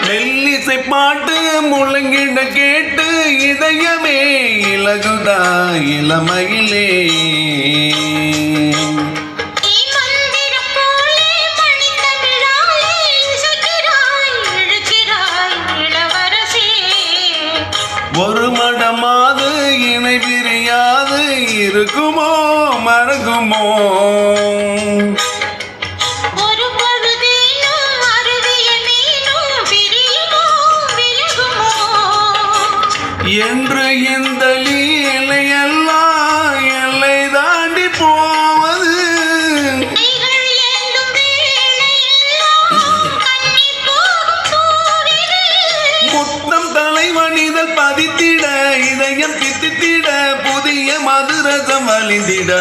மெல்லிசை பாட்டு முழங்கிட கேட்டு இதயமே இலகுதா இளமையிலே. ஒரு மடமாது இணை பிரியாது இருக்குமோ மறக்குமோ. என்று இந்த லீலையெல்லாம் எல்லை தாண்டி போவது. முத்தம் தலைவனிதழ் பதித்திட இதயம் பித்தித்திட புதிய மதுரசம் அழிந்திட.